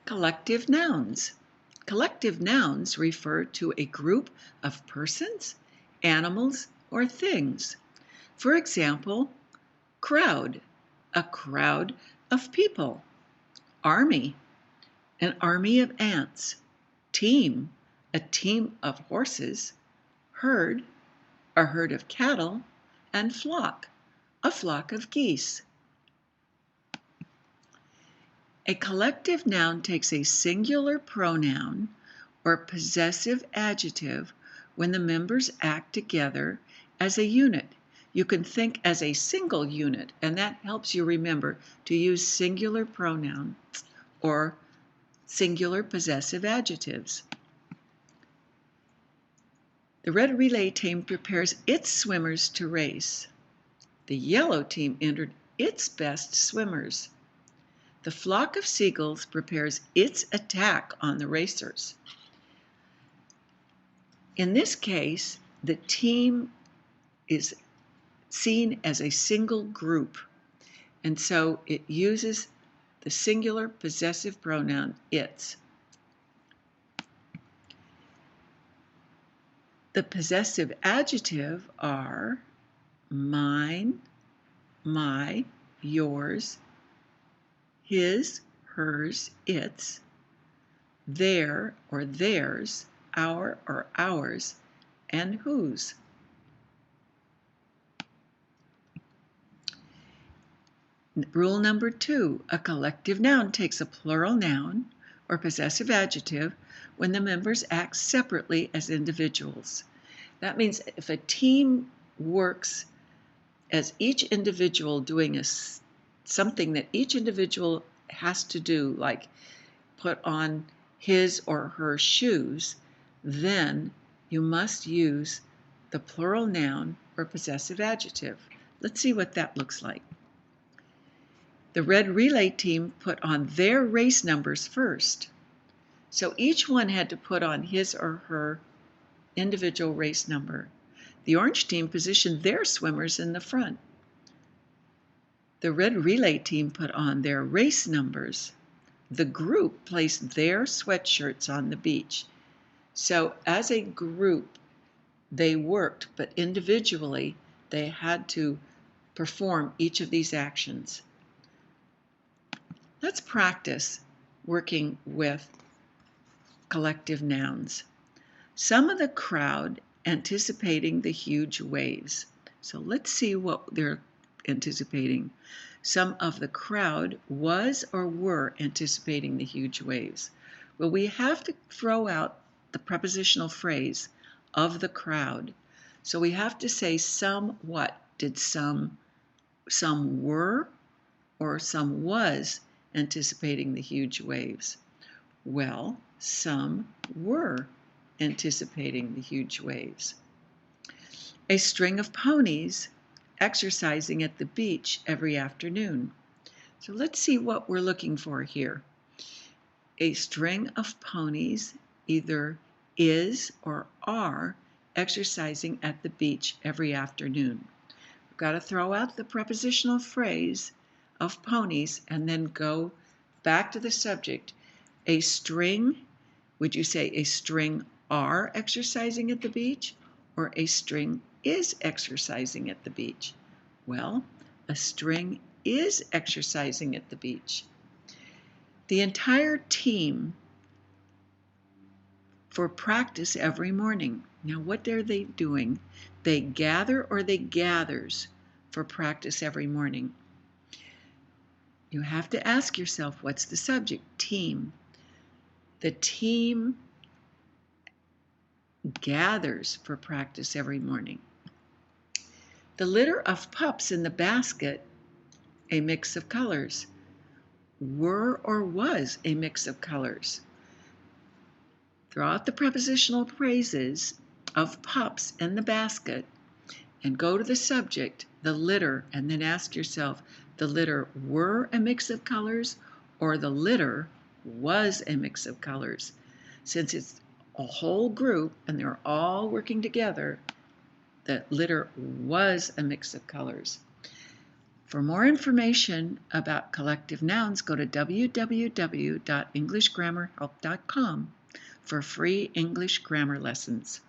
Collective nouns. Collective nouns refer to a group of persons, animals, or things. For example, crowd, a crowd of people. Army, an army of ants. Team, a team of horses. Herd, a herd of cattle. And flock, a flock of geese. A collective noun takes a singular pronoun or possessive adjective when the members act together as a unit. You can think as a single unit, and that helps you remember to use singular pronouns or singular possessive adjectives. The red relay team prepares its swimmers to race. The yellow team entered its best swimmers. The flock of seagulls prepares its attack on the racers. In this case, the team is seen as a single group, and so it uses the singular possessive pronoun its. The possessive adjective are mine, my, yours, his, hers, its, their or theirs, our or ours, and whose. Rule number 2, a collective noun takes a plural noun or possessive adjective when the members act separately as individuals. That means if a team works as each individual doing something that each individual has to do, like put on his or her shoes, then you must use the plural noun or possessive adjective. Let's see what that looks like. The red relay team put on their race numbers first. So each one had to put on his or her individual race number. The orange team positioned their swimmers in the front. The red relay team put on their race numbers. The group placed their sweatshirts on the beach. So as a group, they worked, but individually, they had to perform each of these actions. Let's practice working with collective nouns. Some of the crowd anticipating the huge waves. So let's see what they're anticipating. Some of the crowd was or were anticipating the huge waves. Well, we have to throw out the prepositional phrase of the crowd. So we have to say some what? Did some were or some was anticipating the huge waves? Well, some were anticipating the huge waves. A string of ponies exercising at the beach every afternoon. So let's see what we're looking for here. A string of ponies either is or are exercising at the beach every afternoon. We've got to throw out the prepositional phrase of ponies and then go back to the subject. A string, would you say a string are exercising at the beach or a string is exercising at the beach? Well, a string is exercising at the beach. The entire team for practice every morning. Now, what are they doing? They gather or they gathers for practice every morning. You have to ask yourself, what's the subject? Team. The team gathers for practice every morning. The litter of pups in the basket, a mix of colors. Were or was a mix of colors. Throw out the prepositional phrases of pups in the basket and go to the subject, the litter, and then ask yourself, the litter were a mix of colors or the litter was a mix of colors? Since it's a whole group and they're all working together, the litter was a mix of colors. For more information about collective nouns, go to www.englishgrammarhelp.com for free English grammar lessons.